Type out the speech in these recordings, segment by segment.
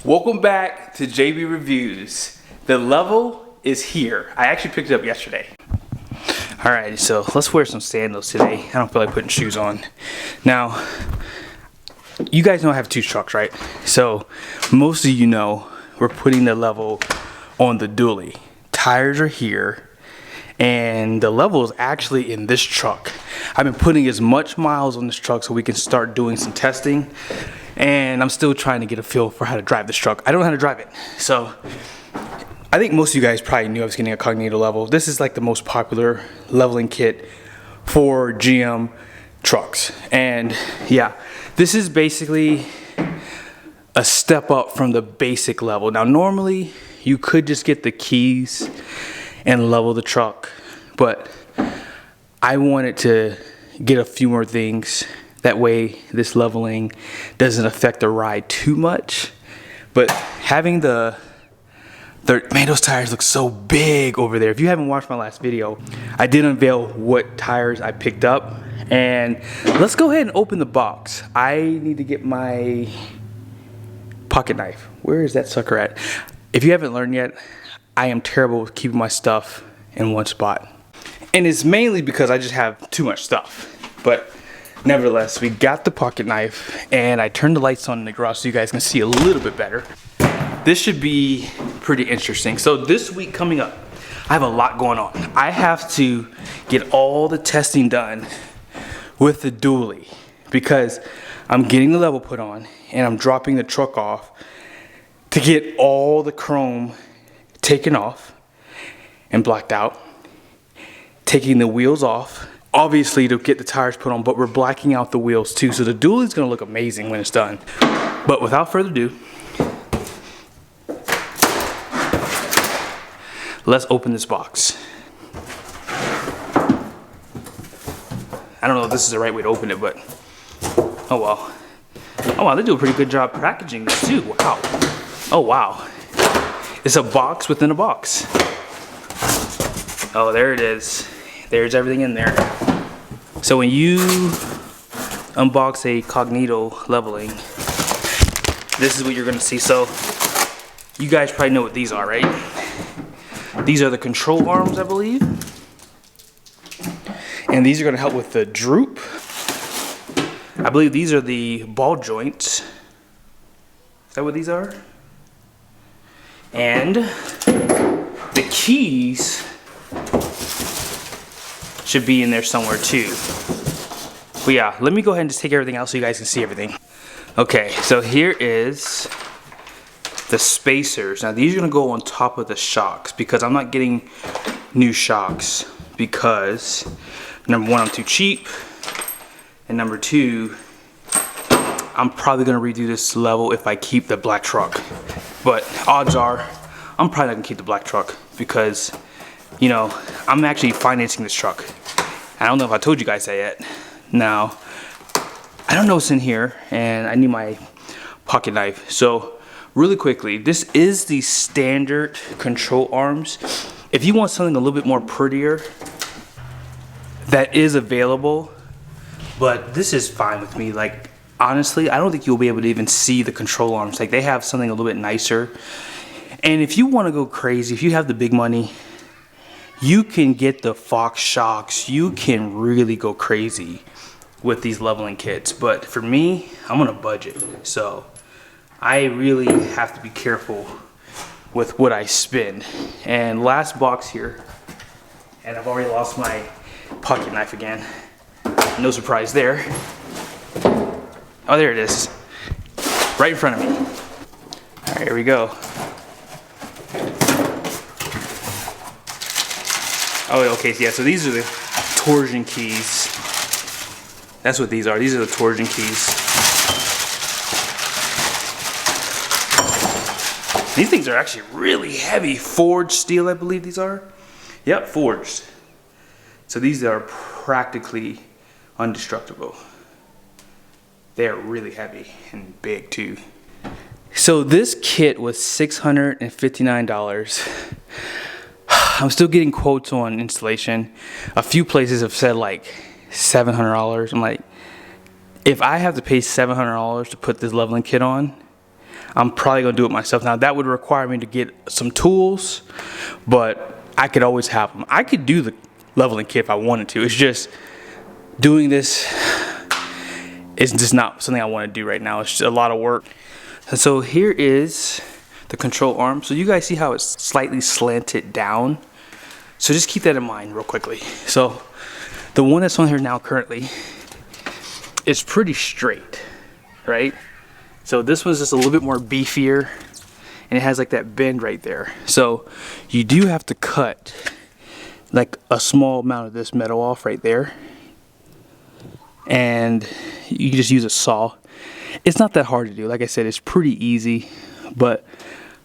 Welcome back to JB Reviews. The level is here. I actually picked it up yesterday. Alright, so let's wear some sandals today. I don't feel like putting shoes on. Now, you guys know I have two trucks, right? So, most of you know we're putting the level on the dually. Tires are here, and the level is actually in this truck. I've been putting as much miles on this truck so we can start doing some testing. And I'm still trying to get a feel for how to drive this truck. I don't know how to drive it. So I think most of you guys probably knew I was getting a Cognito level. This is like the most popular leveling kit for GM trucks. And yeah, this is basically a step up from the basic level. Now normally you could just get the keys and level the truck, but I wanted to get a few more things. That way this leveling doesn't affect the ride too much. But having man, those tires look so big over there. If you haven't watched my last video, I did unveil what tires I picked up. And let's go ahead and open the box. I need to get my pocket knife. Where is that sucker at? If you haven't learned yet, I am terrible with keeping my stuff in one spot. And it's mainly because I just have too much stuff. But nevertheless, we got the pocket knife, and I turned the lights on in the garage so you guys can see a little bit better. This should be pretty interesting. So this week coming up, I have a lot going on. I have to get all the testing done with the dually because I'm getting the level put on and I'm dropping the truck off to get all the chrome taken off and blacked out, taking the wheels off, obviously to get the tires put on, but we're blacking out the wheels too. So the dually is going to look amazing when it's done. But without further ado, let's open this box. I don't know if this is the right way to open it, but oh well. Oh wow, they do a pretty good job packaging this too. Wow. Oh wow. It's a box within a box. Oh, there it is. There's everything in there. So when you unbox a Cognito leveling, this is what you're gonna see. So you guys probably know what these are, right? These are the control arms, I believe. And these are gonna help with the droop. I believe these are the ball joints. Is that what these are? And the keys should be in there somewhere too. But yeah, let me go ahead and just take everything out so you guys can see everything. Okay, so here is the spacers. Now these are gonna go on top of the shocks because I'm not getting new shocks because number one, I'm too cheap, and number two, I'm probably gonna redo this level if I keep the black truck. But odds are, I'm probably not gonna keep the black truck because, you know, I'm actually financing this truck. I don't know if I told you guys that yet. Now, I don't know what's in here, and I need my pocket knife. So, really quickly, this is the standard control arms. If you want something a little bit more prettier, that is available, but this is fine with me. Like, honestly, I don't think you'll be able to even see the control arms. Like, they have something a little bit nicer. And if you want to go crazy, if you have the big money, you can get the Fox shocks. You can really go crazy with these leveling kits. But for me, I'm on a budget. So I really have to be careful with what I spend. And last box here, and I've already lost my pocket knife again. No surprise there. Oh, there it is. Right in front of me. All right, here we go. Oh, okay, yeah, so these are the torsion keys. That's what these are. These are the torsion keys. These things are actually really heavy. Forged steel, I believe these are. Yep, forged. So these are practically indestructible. They are really heavy and big too. So this kit was $659. I'm still getting quotes on installation. A few places have said like $700. I'm like, if I have to pay $700 to put this leveling kit on, I'm probably gonna do it myself. Now that would require me to get some tools, but I could always have them. I could do the leveling kit if I wanted to. It's just doing this is just not something I want to do right now. It's just a lot of work. And so here is the control arm. So you guys see how it's slightly slanted down? So just keep that in mind real quickly. So the one that's on here now currently is pretty straight, right? So this one's just a little bit more beefier, and it has like that bend right there. So you do have to cut like a small amount of this metal off right there, and you can just use a saw. It's not that hard to do. Like I said, it's pretty easy, but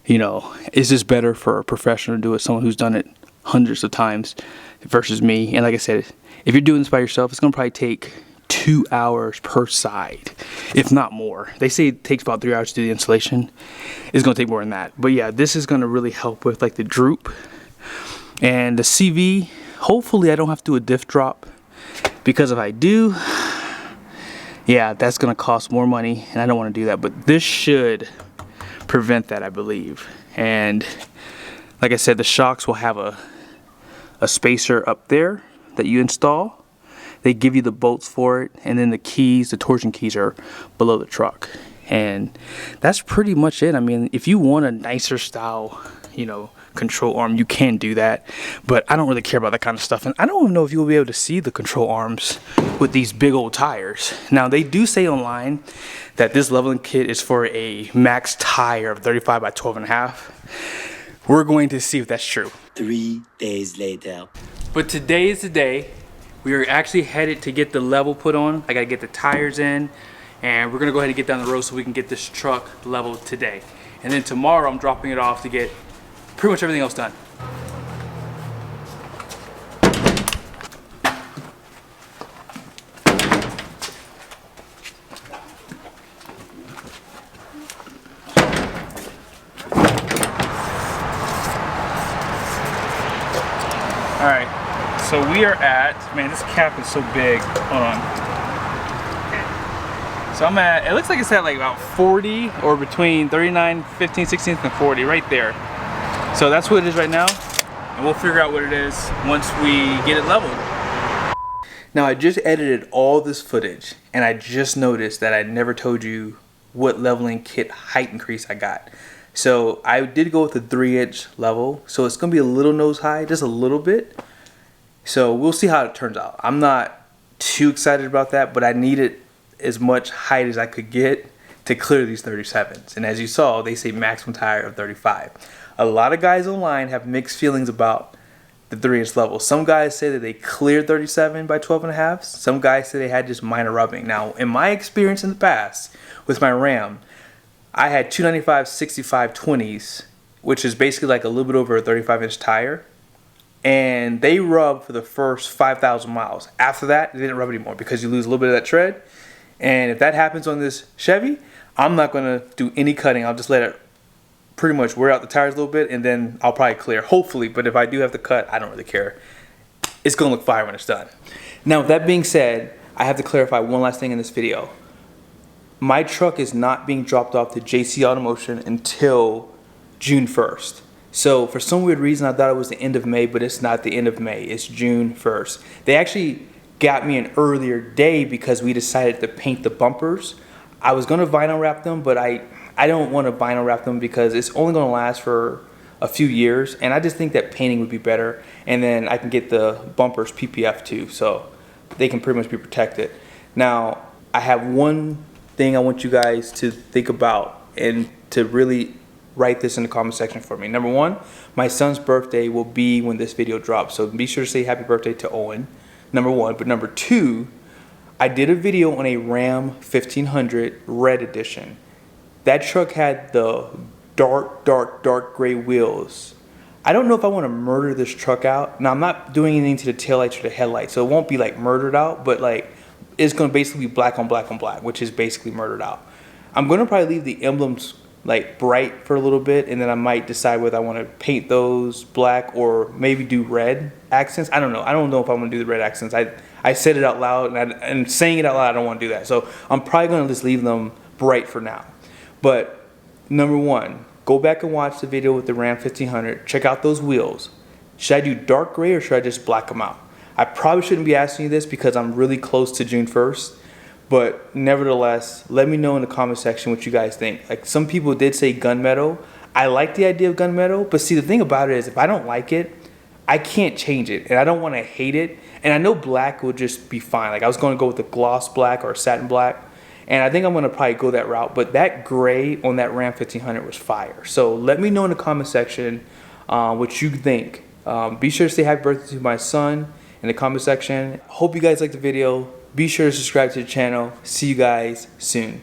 you know, it's just better for a professional to do it, someone who's done it hundreds of times versus me. And like I said, if you're doing this by yourself, it's gonna probably take 2 hours per side, if not more. They say it takes about 3 hours to do the installation. It's gonna take more than that. But yeah, this is gonna really help with like the droop and the CV. Hopefully I don't have to do a diff drop, because if I do, yeah, that's gonna cost more money and I don't wanna do that. But this should prevent that, I believe. And like I said, the shocks will have a spacer up there that you install. They give you the bolts for it, and then the keys, the torsion keys, are below the truck. And that's pretty much it. I mean, if you want a nicer style, you know, control arm, you can do that, but I don't really care about that kind of stuff. And I don't even know if you'll be able to see the control arms with these big old tires. Now they do say online that this leveling kit is for a max tire of 35 by 12.5. We're going to see if that's true. 3 days later. But today is the day. We are actually headed to get the level put on. I gotta get the tires in, and we're gonna go ahead and get down the road so we can get this truck leveled today. And then tomorrow I'm dropping it off to get pretty much everything else done. All right. So we are at, man, this cap is so big. Hold on. So I'm at, it looks like it's at like about 40, or between 39, 15, 16, and 40, right there. So that's what it is right now. And we'll figure out what it is once we get it leveled. Now I just edited all this footage, and I just noticed that I never told you what leveling kit height increase I got. So I did go with the 3-inch level. So it's gonna be a little nose high, just a little bit. So we'll see how it turns out. I'm not too excited about that, but I needed as much height as I could get to clear these 37s. And as you saw, they say maximum tire of 35. A lot of guys online have mixed feelings about the 3-inch level. Some guys say that they cleared 37 by 12.5. Some guys say they had just minor rubbing. Now, in my experience in the past with my Ram, I had 295 65 20s, which is basically like a little bit over a 35-inch tire. And they rub for the first 5,000 miles. After that, they didn't rub anymore because you lose a little bit of that tread. And if that happens on this Chevy, I'm not gonna do any cutting. I'll just let it pretty much wear out the tires a little bit, and then I'll probably clear, hopefully. But if I do have to cut, I don't really care. It's gonna look fire when it's done. Now, with that being said, I have to clarify one last thing in this video. My truck is not being dropped off to JC Automotion until June 1st. So for some weird reason, I thought it was the end of May, but it's not the end of May. It's June 1st. They actually got me an earlier day because we decided to paint the bumpers. I was gonna vinyl wrap them, but I don't want to vinyl wrap them because it's only gonna last for a few years, and I just think that painting would be better. And then I can get the bumpers PPF too, so they can pretty much be protected. Now, I have one thing I want you guys to think about and to really write this in the comment section for me. Number one, my son's birthday will be when this video drops, so be sure to say happy birthday to Owen, number one. But number two, I did a video on a Ram 1500 Red Edition. That truck had the dark gray wheels. I don't know if I want to murder this truck out. Now, I'm not doing anything to the taillights or the headlights, so it won't be like murdered out, but like it's going to basically be black on black on black, which is basically murdered out. I'm going to probably leave the emblems like bright for a little bit, and then I might decide whether I want to paint those black or maybe do red accents. I don't know. I don't know if I'm going to do the red accents. I said it out loud, and saying it out loud, I don't want to do that. So I'm probably going to just leave them bright for now. But Number one, go back and watch the video with the Ram 1500. Check out those wheels. Should I do dark gray or should I just black them out? I probably shouldn't be asking you this because I'm really close to June 1st. But nevertheless, let me know in the comment section what you guys think. Like, some people did say gunmetal. I like the idea of gunmetal, but see, the thing about it is if I don't like it, I can't change it, and I don't want to hate it. And I know black will just be fine. Like, I was going to go with the gloss black or satin black, and I think I'm going to probably go that route. But that gray on that Ram 1500 was fire. So let me know in the comment section what you think. Be sure to say happy birthday to my son in the comment section. Hope you guys liked the video. Be sure to subscribe to the channel. See you guys soon.